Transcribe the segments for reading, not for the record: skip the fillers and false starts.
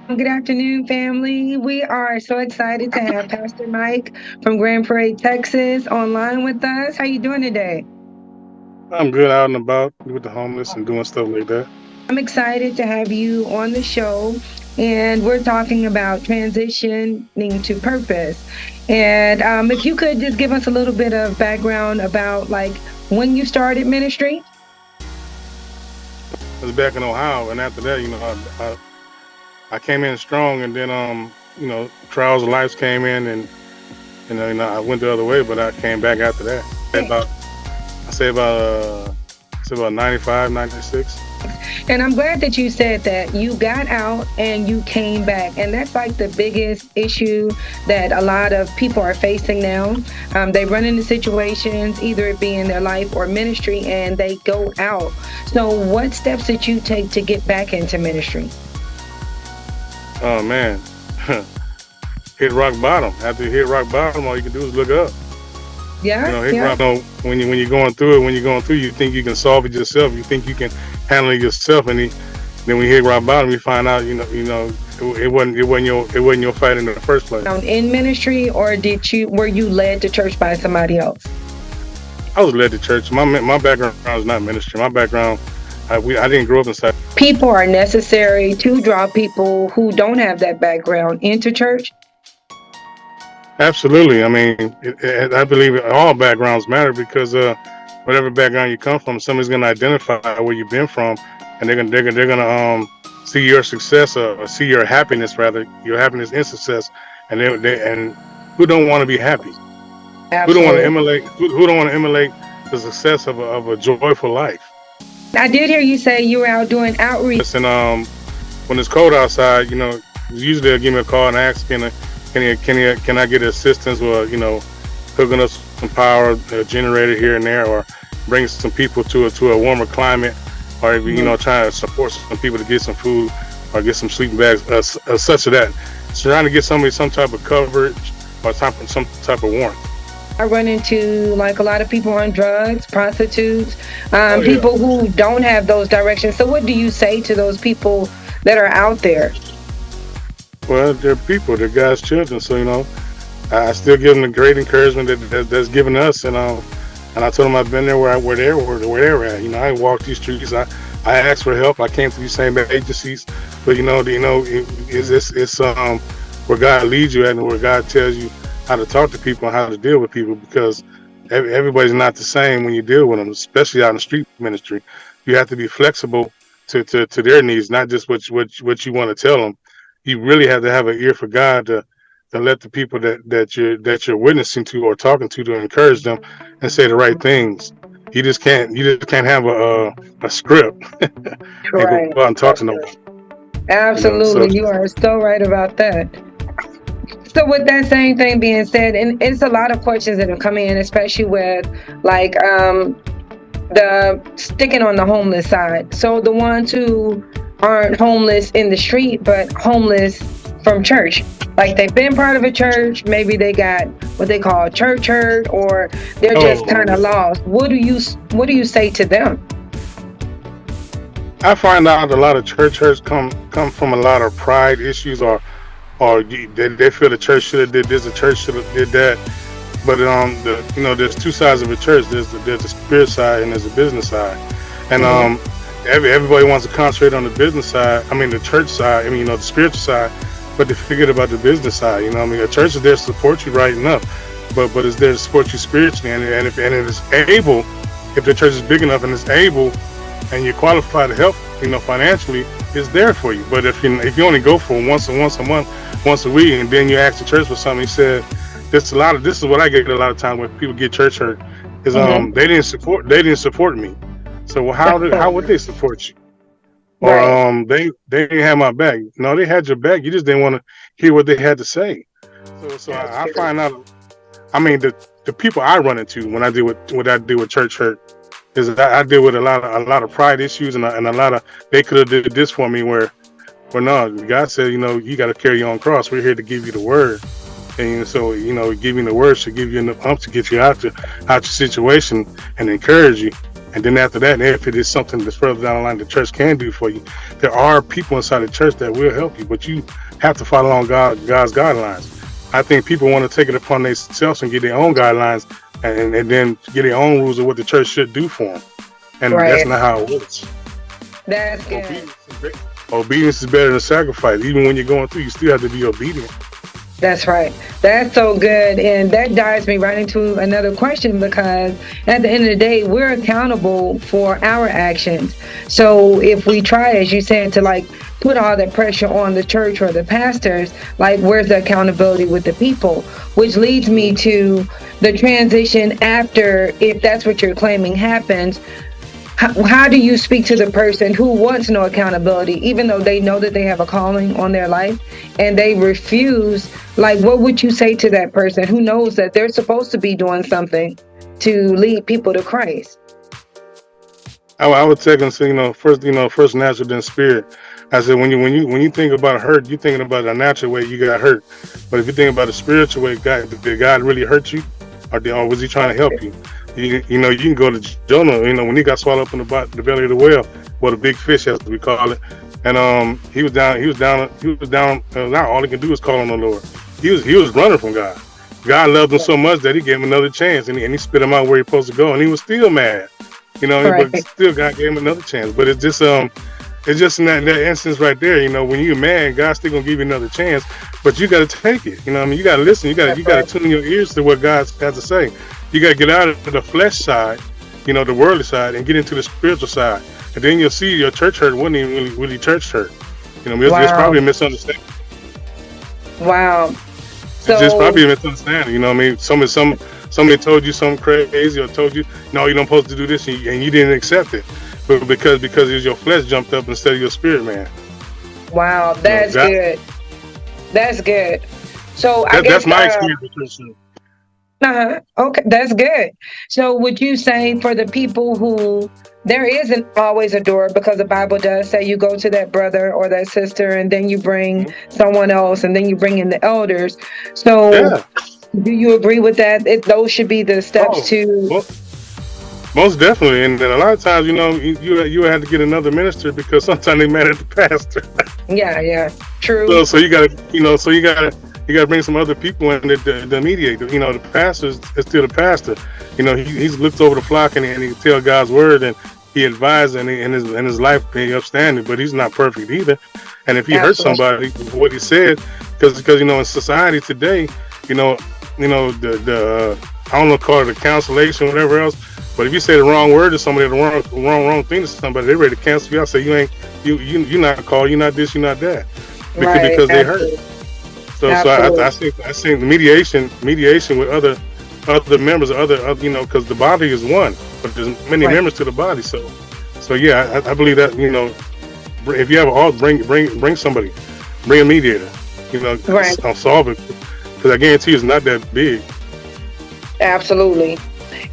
Good afternoon, family. We are so excited to have Pastor Mike from Grand Prairie, Texas, online with us. How you doing today? I'm good out and about with the homeless and doing stuff like that. I'm excited to have you on the show, and we're talking about transitioning to purpose. And if you could just give us a little bit of background about like when you started ministry. I was back in Ohio, and after that, I came in strong, and then trials of life came in, and I went the other way, but I came back after that. About I say about say about 95, 96. And I'm glad that you said that you got out and you came back. And that's like the biggest issue that a lot of people are facing now. They run into situations, either it be in their life or ministry, and they go out. So, what steps did you take to get back into ministry? Oh man, hit rock bottom. After you hit rock bottom, all you can do is look up. Yeah, Hit yeah. rock. When you're going through it, you think you can solve it yourself. You think you can handle it yourself, and then when you hit rock bottom, you find out it wasn't your fight in the first place. In ministry, or were you led to church by somebody else? I was led to church. My background is not ministry. My background, I didn't grow up inside. People are necessary to draw people who don't have that background into church. Absolutely. I mean, I believe all backgrounds matter because whatever background you come from, somebody's going to identify where you've been from, and they're gonna see your success or see your happiness rather, your happiness in success, and and who don't want to be happy? Who don't want to Absolutely. emulate? Who don't want to emulate the success of a joyful life? I did hear you say you were out doing outreach. And when it's cold outside, usually they'll give me a call and ask, can I get assistance with, hooking up some power, generator here and there, or bring some people to a warmer climate, or trying to support some people to get some food or get some sleeping bags, such as that. So trying to get somebody some type of coverage or some type of warmth. I run into like a lot of people on drugs, prostitutes, Oh yeah. people who don't have those directions. So, what do you say to those people that are out there? Well, they're people, they're God's children, so I still give them the great encouragement that's given us, and I told them I've been there where they're at. I walked these streets. I asked for help. I came to these same agencies, but it's where God leads you at, and where God tells you how to talk to people and how to deal with people, because everybody's not the same when you deal with them, especially out in the street ministry. You have to be flexible to their needs, not just what you want to tell them. You really have to have an ear for God to let the people that you're witnessing to or talking to encourage them and say the right things. You just can't have a script and go Right. out and talk to nobody. So Absolutely. You are so right about that. So, with that same thing being said, and it's a lot of questions that have come in, especially with like the sticking on the homeless side. So, the ones who aren't homeless in the street, but homeless from church. Like they've been part of a church, maybe they got what they call church hurt, or they're just kind of oh, lost. What do you say to them? I find out a lot of church hurts come from a lot of pride issues, or they feel the church should have did this, the church should have did that. But there's two sides of a church. There's the spirit side and there's the business side, and Hmm. everybody wants to concentrate on the business side. I mean the church side. I mean the spiritual side, but they forget about the business side. I mean the church is there to support you right enough, but it's there to support you spiritually, and it is able, if the church is big enough and it's able, and you're qualified to help, financially, it's there for you. But if you only go for once a month, once a week, and then you ask the church for something, he said, this is what I get a lot of times when people get church hurt, is Hmm. they didn't support me. So well, how would they support you? Or Right. they didn't have my back. No, they had your back. You just didn't want to hear what they had to say. So That's I true. find out. I mean, the people I run into when I deal with what I deal with church hurt is that I deal with a lot of pride issues, and a lot of, they could have did this for me, where no, God said, you got to carry your own cross. We're here to give you the word, and so giving the word should give you enough pump to get you out your situation and encourage you, And then after that, if it is something that's further down the line the church can do for you, there are people inside the church that will help you, but you have to follow on God's guidelines. I think people want to take it upon themselves and get their own guidelines and then get their own rules of what the church should do for them. And that's Right. not how it works. That's good. Obedience is better than sacrifice. Even when you're going through, you still have to be obedient. That's right. That's so good. And that dives me right into another question, because at the end of the day, we're accountable for our actions. So if we try, as you said, to like put all that pressure on the church or the pastors, like where's the accountability with the people? Which leads me to the transition after, if that's what you're claiming happens. How do you speak to the person who wants no accountability, even though they know that they have a calling on their life and they refuse? Like, what would you say to that person who knows that they're supposed to be doing something to lead people to Christ? I would take and say, first natural, then spirit. I said, when you think about hurt, you're thinking about a natural way you got hurt. But if you think about a spiritual way, did God really hurt you, or was He trying to help you? You can go to Jonah. When he got swallowed up in the belly of the whale, well, the big fish, as we call it, and he was down. Now all he can do is call on the Lord. He was running from God. God loved him so much that He gave him another chance, and he spit him out where He supposed to go, and he was still mad. Right. But still God gave him another chance. But it's just in that instance right there. When you're mad, God's still gonna give you another chance, but you got to take it. You got to listen. You got to tune your ears to what God has to say. You got to get out of the flesh side, the worldly side, and get into the spiritual side. And then you'll see your church hurt wasn't even really church hurt. It's probably a misunderstanding. Wow. It's just probably a misunderstanding. Somebody told you something crazy, or told you, no, you don't supposed to do this, and you didn't accept it. But because it was your flesh jumped up instead of your spirit, man. Wow, that's good. That's good. So I guess that's my experience with Christian. Okay, that's good. So would you say for the people who there isn't always a door, because the Bible does say you go to that brother or that sister and then you bring someone else and then you bring in the elders. So do you agree with that? Those should be the steps to... Most definitely. And a lot of times, you have to get another minister because sometimes they mad at the pastor. Yeah, true. So you gotta bring some other people in to mediate. The pastor is still the pastor. He's looked over the flock and he tell God's word, and he advised, and his life be upstanding. But he's not perfect either. And if he hurt somebody, what he said, because in society today, the I don't know, call it a cancellation, whatever else. But if you say the wrong word to somebody, the wrong thing to somebody, they're ready to cancel you out. Say you're not called, you're not this, you're not that, because they hurt. So I think mediation with other members, because the body is one, but there's many members to the body. So yeah, I believe that if you have bring somebody, bring a mediator, solve it, because I guarantee it's not that big. Absolutely.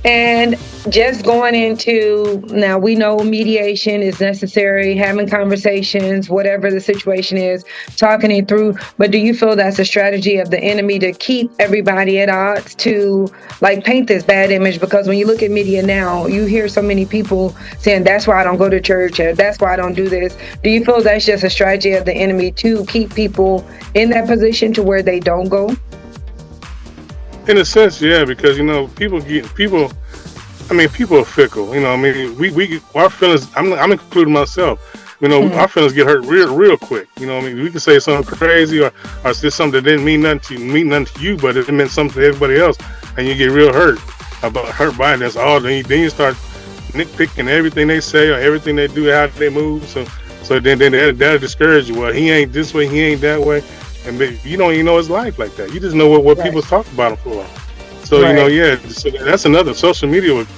And just going into, now we know mediation is necessary, having conversations, whatever the situation is, talking it through. But do you feel that's a strategy of the enemy to keep everybody at odds, to like paint this bad image? Because when you look at media now, you hear so many people saying, that's why I don't go to church, or that's why I don't do this. Do you feel that's just a strategy of the enemy to keep people in that position to where they don't go? In a sense, yeah, because people are fickle. We our feelings. I'm including myself. Our feelings get hurt real quick. We can say something crazy or say something that didn't mean nothing to you, but it meant something to everybody else, and you get real hurt by it. That's all. Then you start nitpicking everything they say or everything they do, how they move. So then that'll discourage you. Well, he ain't this way, he ain't that way. And you don't even know his life like that. You just know what people talk about him for. So so that's another. Social media would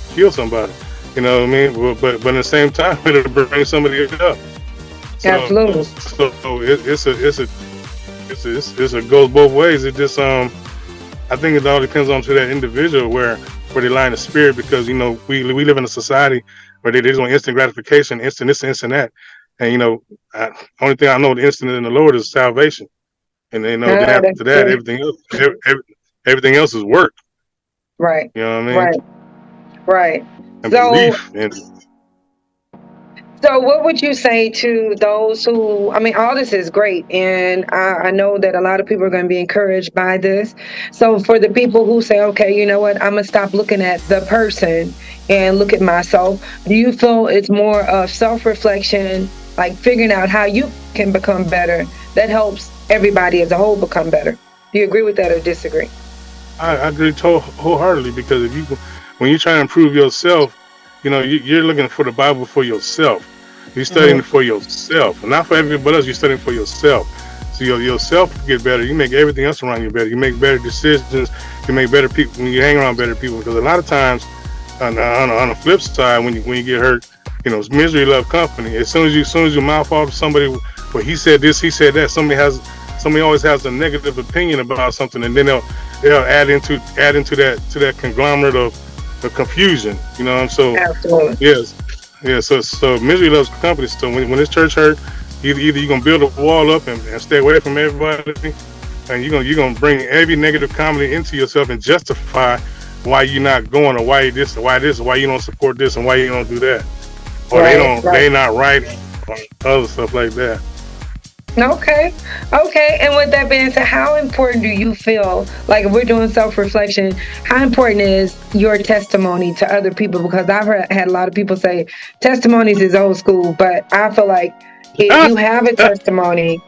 kill somebody. But at the same time, it'll bring somebody up. So, Absolutely. So it goes both ways. It just I think it all depends on to that individual where they lie in the spirit, because we live in a society where they just want instant gratification, instant this, instant that. And only thing I know, the instant in the Lord is salvation. And then after that, everything else is work. Right. You know what I mean? Right. and So belief. And So, what would you say to those who, I mean, all this is great, and I know that a lot of people are going to be encouraged by this. So, for the people who say, okay, you know what, I'm going to stop looking at the person and look at myself, do you feel it's more of self reflection, like figuring out how you can become better, that helps everybody as a whole become better? Do you agree with that or disagree? I agree wholeheartedly, because if you, when you try to improve yourself, you're looking for the Bible for yourself. You're studying Hmm. for yourself, not for everybody else. You're studying for yourself. So yourself get better. You make everything else around you better. You make better decisions. You make better people when you hang around better people. Because a lot of times, on the flip side, when you get hurt, misery love company. As soon as you mouth off to somebody, well, he said this, he said that. Somebody always has a negative opinion about something, and then they'll add into that conglomerate of confusion. And so Absolutely. yes, yeah. So misery loves company. So when this church hurt, either you're gonna build a wall up and stay away from everybody, and you're gonna bring every negative comment into yourself and justify why you're not going, or why you don't support this, and why you don't do that, or Right, right. they not right, or other stuff like that. Okay. Okay. And with that being said, how important do you feel, like if we're doing self reflection, how important is your testimony to other people? Because had a lot of people say testimonies is old school, but I feel like if you have a testimony,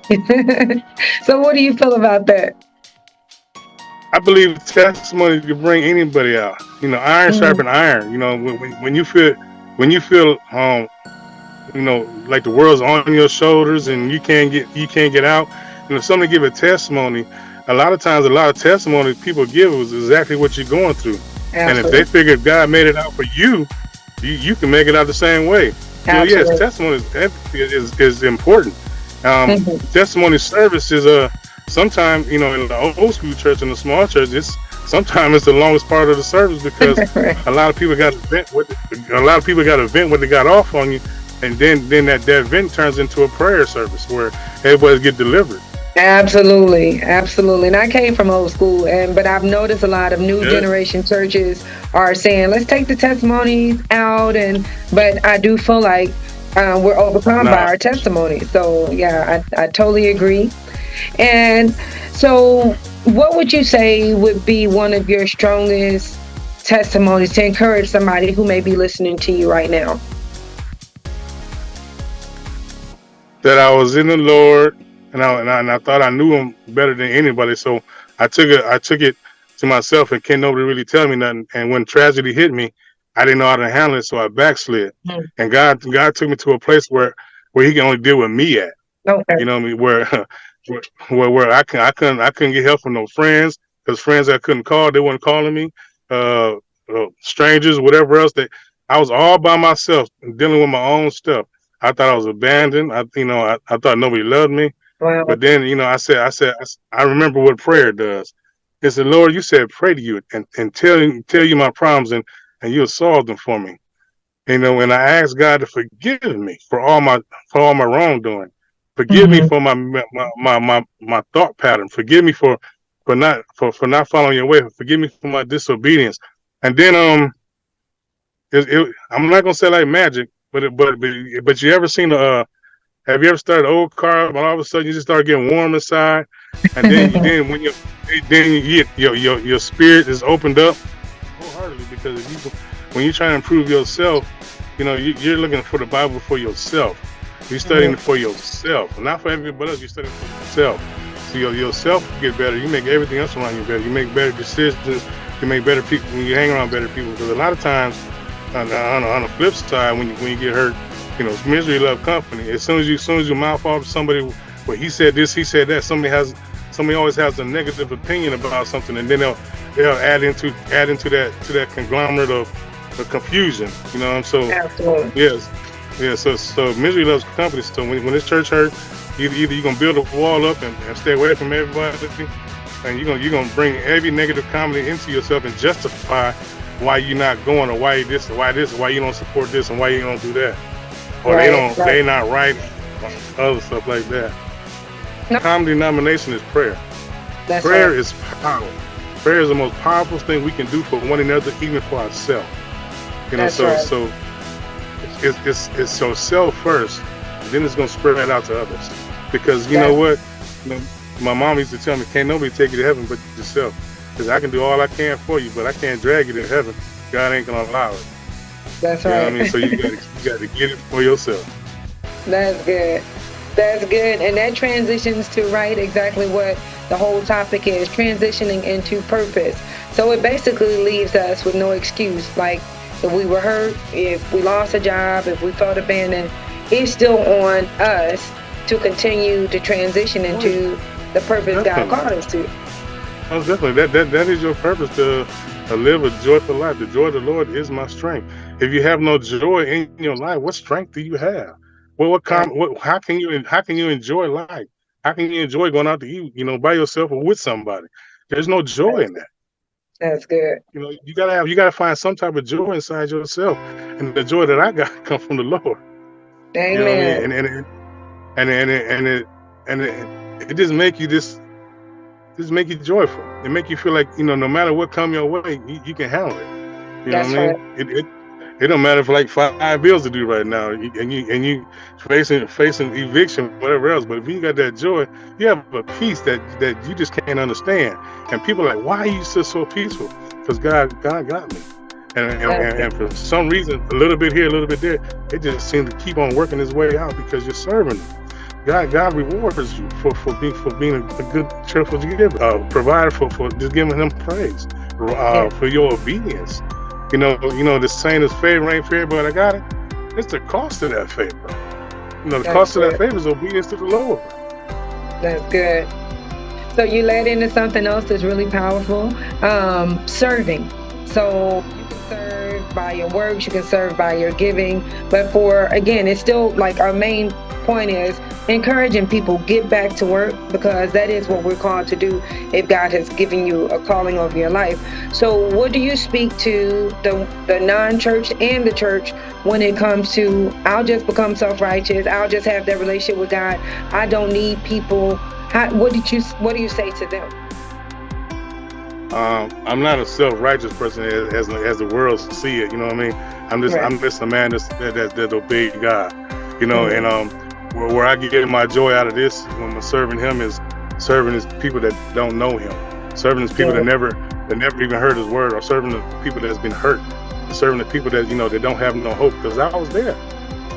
so what do you feel about that? I believe testimony can bring anybody out. Iron Mhm. sharpen iron. When you feel like the world's on your shoulders and you can't get out. Somebody give a testimony. A lot of times, a lot of testimonies people give was exactly what you're going through. And if they Absolutely. figure God made it out for you, you can make it out the same way. Yes, Absolutely. testimony is important. Hmm. Testimony service is sometimes in the old school church and the small church, sometimes it's the longest part of the service, because Right. a lot of people got to vent what they got off on you, and then that vent turns into a prayer service where everybody get delivered. Absolutely, absolutely. And I came from old school, and but I've noticed a lot of new Yeah. generation churches are saying, "Let's take the testimonies out," and but I do feel like we're overcome by Nah. our testimonies. So yeah, I totally agree. And so, what would you say would be one of your strongest testimonies to encourage somebody who may be listening to you right now? That I was in the Lord, and I thought I knew Him better than anybody. So I took it to myself, and can't nobody really tell me nothing. And when tragedy hit me, I didn't know how to handle it, so I backslid. Mm. And God took me to a place where He can only deal with me at. Okay. You know what I mean? Where I couldn't get help from no friends, because friends I couldn't call, they weren't calling me. Uh, Strangers, whatever else. I was all by myself dealing with my own stuff. I thought I was abandoned. I thought nobody loved me. Wow. But then I remember what prayer does. It said, Lord, you said pray to you and tell you my problems, and you'll solve them for me. And I asked God to forgive me for all my wrongdoing. Forgive me Hmm. for my thought pattern. Forgive me for not following your way. Forgive me for my disobedience. And then I'm not gonna say like magic, but you ever seen have you ever started an old car, but all of a sudden you just start getting warm inside, and then when your spirit is opened up wholeheartedly, because when you try to improve yourself, you're looking for the Bible for yourself. You're studying it for yourself, not for everybody else. You're studying for yourself. So yourself get better. You make everything else around you better. You make better decisions. You make better people when you hang around better people. Because a lot of times, on the flip side, when you get hurt, misery love company. As soon as you mouth off to somebody, well, he said this, he said that. Somebody always has a negative opinion about something, and then they'll add into that conglomerate of confusion. And so Absolutely. yes, yeah. So misery loves company. So when this church hurt, either you're gonna build a wall up and stay away from everybody, and you're gonna bring every negative comment into yourself and justify why you're not going, or why you don't support this, and why you don't do that, or Right, right. they not right, or other stuff like that. No, Common denomination is prayer. that's Prayer right. is power. Prayer is the most powerful thing we can do for one another, even for ourselves. That's right. So it's so self first, and then it's gonna spread that out to others. Because you know That, what, you know, my mom used to tell me, "Can't nobody take you to heaven but yourself." Because I can do all I can for you, but I can't drag you to heaven. God ain't gonna allow it. that's You know what I right. mean? So you got to get it for yourself. That's good. That's good. And that transitions to right exactly what the whole topic is, transitioning into purpose. So it basically leaves us with no excuse. Like if we were hurt, if we lost a job, if we felt abandoned, it's still on us to continue to transition Oh, yeah, into the purpose God definitely. called us to. Most definitely. That is your purpose to live a joyful life. The joy of the Lord is my strength. If you have no joy in your life, what strength do you have? Well, Right. how can you enjoy life? How can you enjoy going out to eat, by yourself or with somebody? There's no joy That's in that. that's good. You gotta find some type of joy inside yourself. And the joy that I got come from the Lord. You know what I mean? Amen. And it just make you just make you joyful. It make you feel like, no matter what come your way, you can handle it. You know what That's I right. mean? It don't matter if like 5 bills to do right now, and you facing eviction, whatever else. But if you got that joy, you have a peace that you just can't understand. And people are like, why are you so peaceful? Because God got me. And, and, That's and good. and for some reason, a little bit here, a little bit there, it just seems to keep on working its way out because you're serving Him. God rewards you for being a good cheerful giver, provider for just giving Him praise, Yeah. for your obedience. The saying is favor ain't fair, but I got it. It's the cost of that favor. The That's cost of that good. favor is obedience to the Lord. That's good. So you led into something else that's really powerful, serving. So you can serve by your works, you can serve by your giving, but for again, it's still like our main point is encouraging people get back to work because that is what we're called to do if God has given you a calling over your life. So what do you speak to the non-church and the church when it comes to I'll just become self-righteous, I'll just have that relationship with God, I don't need people. What do you say to them? I'm not a self-righteous person as the world see it. You know what I mean? Right. I'm just a man that obey God. And Hmm. where I get my joy out of this when I'm serving Him is serving His people that don't know Him, serving His people Yeah. that never even heard His word, or serving the people that's been hurt, serving the people that don't have no hope. Because I was there.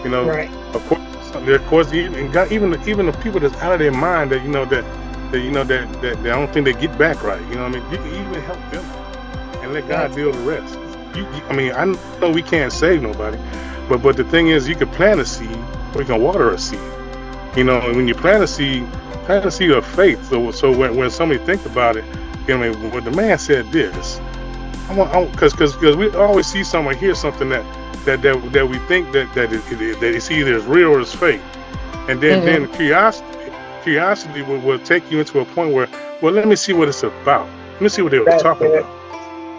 You know, Right. of course, even the people that's out of their mind that I don't think they get back right. You know what I mean? You can even help them and let God That's deal the rest. I mean, I know we can't save nobody, but the thing is, you can plant a seed or you can water a seed. And when you plant a seed of faith. So when somebody think about it, when the man said this, because we always see someone hear something that we think that it's either is real or it's fake, and then hmm curiosity will take you into a point where, well, let me see what it's about. Let me see what they was that's talking good. about.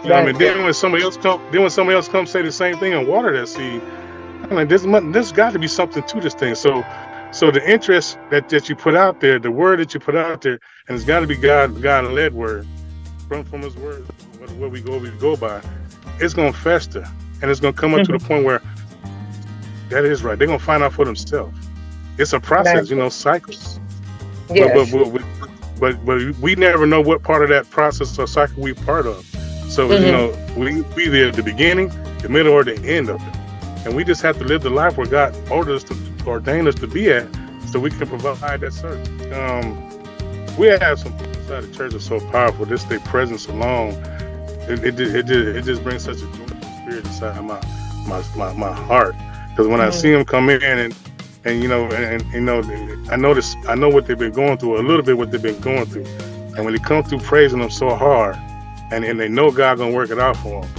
You know what I That's mean? good. Then when somebody else comes say the same thing and water that seed, I'm like, there's got to be something to this thing. So the interest that you put out there, the word that you put out there, and it's got to be God led word from His word, what we go by. It's gonna fester, and it's gonna come up to the Hmm. point where that is right. They're gonna find out for themselves. It's a That's process, cycles. But but yes. but we, but we never know what part of that process or cycle we're part of. So Hmm. we either at the beginning, the middle, or the end of it, and we just have to live the life where God ordained us to be at, so we can provide that service. We have some people inside the church that are so powerful. Just their presence alone, it just brings such a joyful spirit inside my heart. Because when I see Hmm. them come in and I know what they've been going through, a little bit what they've been going through, and when they come through praising them so hard, and they know God gonna work it out for them,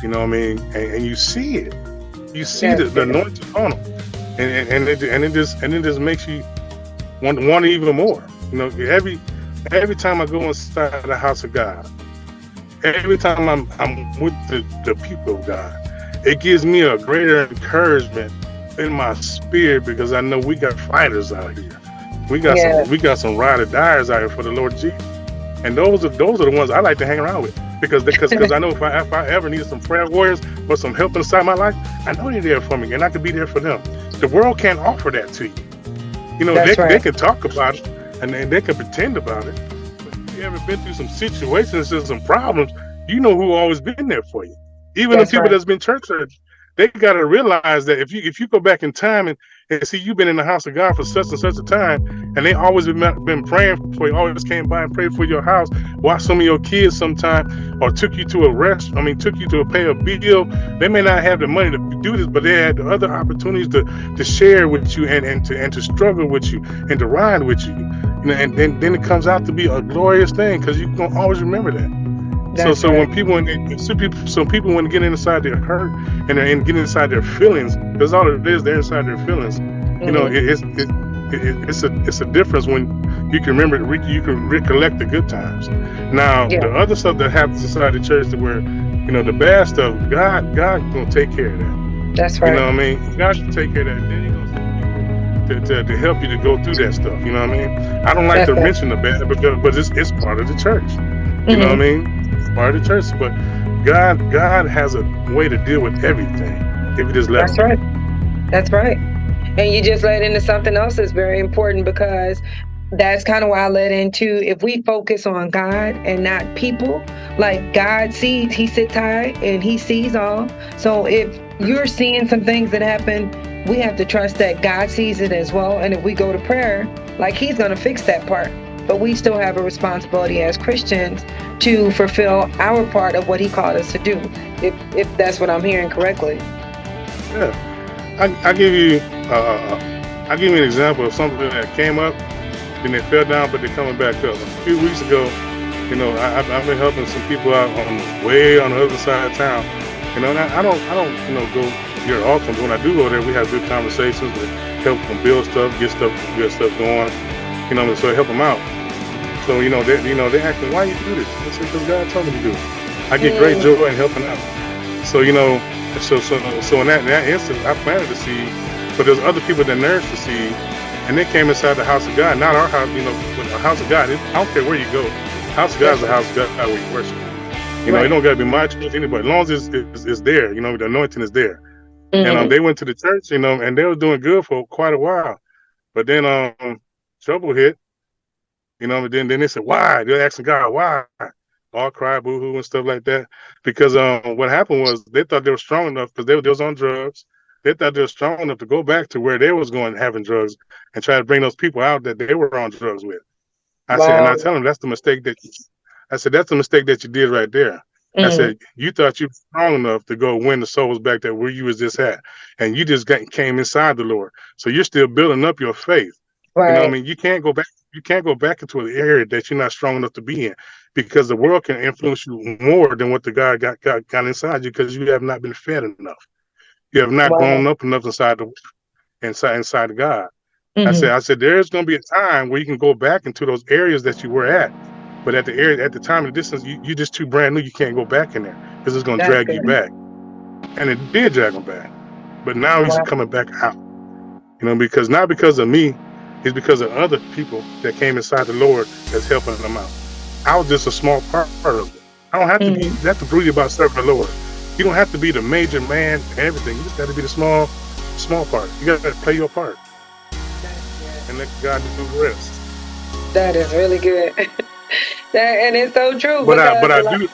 you know what I mean, and you see it, you see That's the good. anointing on them, and it just makes you want even more. Every time I go inside the house of God, every time I'm with the people of God, it gives me a greater encouragement in my spirit because I know we got fighters out here. We got Yeah. some ride or diers out here for the Lord Jesus, and those are the ones I like to hang around with. because I know if I ever needed some prayer warriors or some help inside my life, I know they're there for me, and I could be there for them. The world can't offer that to you. You know, That's they right. can talk about it and they can pretend about it. But if you ever been through some situations and some problems, you know who always been there for you. Even the That's people right. that's been church hurt, they gotta realize that if you go back in time and see you've been in the house of God for such and such a time, and they always been praying for you, always came by and prayed for your house, watched some of your kids sometime, or took you to took you to pay a bill. They may not have the money to do this, but they had the other opportunities to share with you and to struggle with you and to ride with you. You know, and then it comes out to be a glorious thing because you're gonna always remember that. So That's so right. when people some people when they get inside their hurt and get inside their feelings, because all it is, they're inside their feelings. You know, Hmm. it's a difference when you can remember, you can recollect the good times. Now Yeah. the other stuff that happens inside the church, that where the bad stuff, God gonna take care of that. That's You right. know what I mean? God can take care of that. Then He gonna send people to help you to go through that stuff. You know what I mean? I don't like That's to it. mention the bad, but it's part of the church. You know what Hmm. I mean? It's part of the church. But God has a way to deal with everything if you just let That's Him. right. That's right. And you just led into something else that's very important, because that's kind of why I led into, if we focus on God and not people, like God sees, He sits high and He sees all. So if you're seeing some things that happen, we have to trust that God sees it as well. And if we go to prayer, like He's going to fix that part. But we still have a responsibility as Christians to fulfill our part of what He called us to do, if that's what I'm hearing correctly. Yeah. I give you I give you an example of something that came up, then they fell down, but they're coming back up. A few weeks ago, I've been helping some people out way on the other side of town. And I don't go here often, but when I do go there, we have good conversations to help them build stuff, get stuff going. So I help them out. So they asking, why you do this? I said, because God told me to do it. I get great Mm, joy in helping out. So so in that instance, I planted the seed, but there's other people that nourished the seed, and they came inside the house of God, not our house. But the house of God. I don't care where you go. House of God is that's the right. house of God where you worship. It Right. don't gotta be my church, anybody. As long as it's there, the anointing is there. And Hmm. they went to the church, and they were doing good for quite a while. But then trouble hit, and then they said, why? They're asking God, why? All cry, boo-hoo, and stuff like that. Because what happened was they thought they were strong enough because they was on drugs. They thought they were strong enough to go back to where they was going having drugs and try to bring those people out that they were on drugs with. And Wow. I tell them that's the mistake I said, that's the mistake that you did right there. I Hmm. said, you thought you were strong enough to go win the souls back there where you was just at. And you just came inside the Lord. So you're still building up your faith. You know what I Right. mean? You can't go back into an area that you're not strong enough to be in, because the world can influence you more than what the God got inside you, because you have not been fed enough. You have not Wow. grown up enough inside of God. Hmm. I said there's gonna be a time where you can go back into those areas that you were at, but at the time and the distance, you're just too brand new. You can't go back in there because it's gonna That's drag you good. back. And it did drag him back. But now he's Wow. coming back out. Because not because of me, it's because of other people that came inside the Lord that's helping them out. I was just a small part of it. I don't have to be Hmm. that's the beauty about serving the Lord. You don't have to be the major man and everything. You just got to be the small part. You got to play your part That's good. and let God do the rest. That is really good. And it's so true, But I because but a I lot. do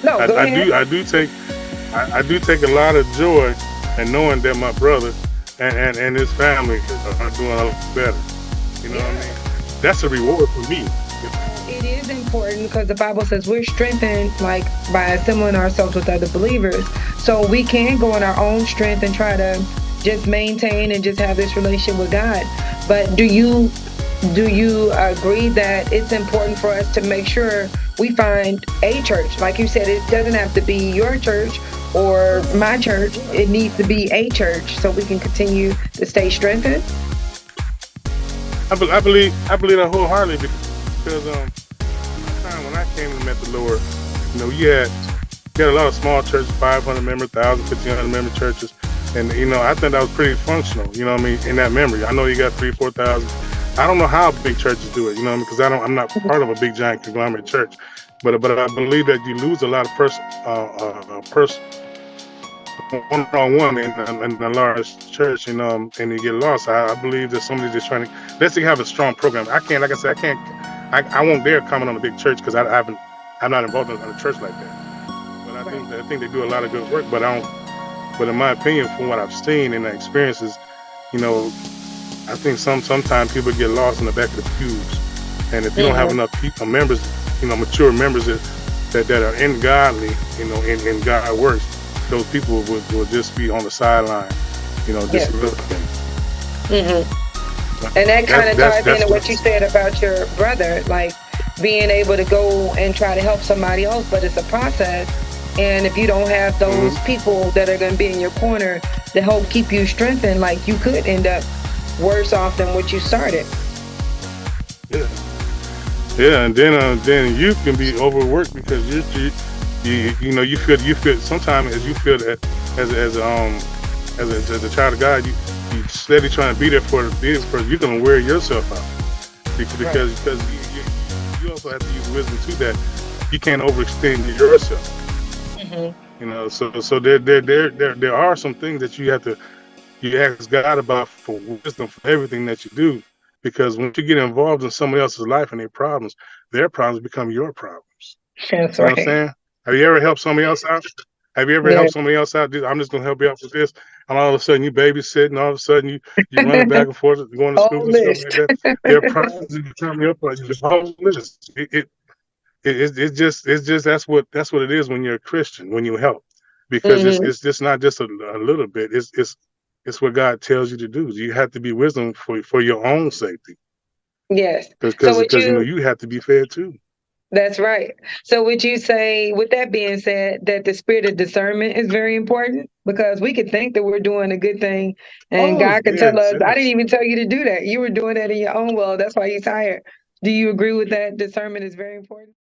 No, go ahead. I do take a lot of joy in knowing that my brother and his family are doing a lot better. You know what I Yeah. mean? That's a reward for me. And it is important because the Bible says we're strengthened, like, by assembling ourselves with other believers. So we can go in our own strength and try to just maintain and just have this relationship with God. But do you agree that it's important for us to make sure we find a church? Like you said, it doesn't have to be your church or my church. It needs to be a church so we can continue to stay strengthened. I believe that wholeheartedly, because one time when I came and met the Lord, you had a lot of small churches, 500 member, 1,000, 1,500 member churches, and I think that was pretty functional. You know what I mean? In that memory, I know you got 3, 4,000. I don't know how big churches do it. You know what I mean? Because I'm not part of a big giant conglomerate church. But I believe that you lose a lot of person one-on-one in a large church, and you get lost. I believe that somebody's just trying to. Let's say you have a strong program. I can't, like I said, I can't. I won't dare comment on a big church because I haven't. I'm not involved in a church like that. But I think they do a lot of good work. But I don't. But in my opinion, from what I've seen and the experiences, you know, I think sometimes people get lost in the back of the pews, and if you don't have enough members, mature members that are in godly, in God works, those people will just be on the sideline, just looking. And that kind of ties into what you said about your brother, like being able to go and try to help somebody else, but it's a process. And if you don't have those people that are going to be in your corner to help keep you strengthened, like you could end up worse off than what you started. Yeah, and then you can be overworked because you feel sometimes as you feel that as a child of God, you steady trying to be there for you're gonna wear yourself out because you also have to use wisdom too, that you can't overextend yourself. So there are some things that you ask God about for wisdom for everything that you do, because when you get involved in somebody else's life and their problems become your problems. That's You know what I'm saying? Have you ever helped somebody else out? Have you ever helped somebody else out? I'm just gonna help you out with this, and all of a sudden you babysitting, all of a sudden you're running back and forth, going to school and stuff like that. Their problems become your problems. The whole list. It's just that's what it is when you're a Christian, when you help, because it's just not just a little bit. It's what God tells you to do. You have to be wisdom for your own safety. Yes. Because you have to be fed too. That's right. So would you say, with that being said, that the spirit of discernment is very important? Because we could think that we're doing a good thing and God could tell us, I didn't even tell you to do that. You were doing that in your own will. That's why you're tired. Do you agree with that? Discernment is very important?